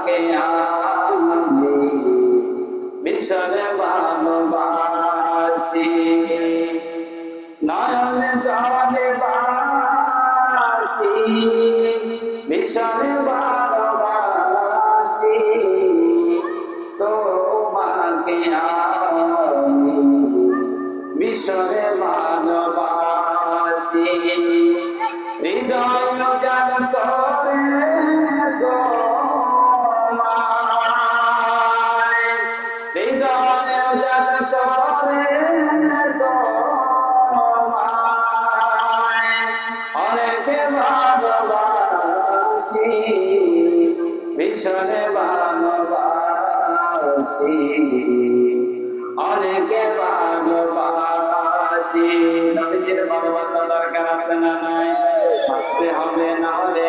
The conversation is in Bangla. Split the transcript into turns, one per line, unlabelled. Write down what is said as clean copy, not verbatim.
তোমাকে আমি ভীষণ ভালোবাসি, নয়ন জলে বাসি ভীষণ ভালোবাসি, তোমাকে আমি ভীষণ ভালোবাসি। হৃদয় জান করে তোমায়, হৃদয় জান করে তোমায়, অনেক ভালোবাসি ভীষণ ভালোবাসি, অনেক ভালোবাসি। নবীজির ভালোবাসা দরকার আছে না নাই? আসতে হবে না হলে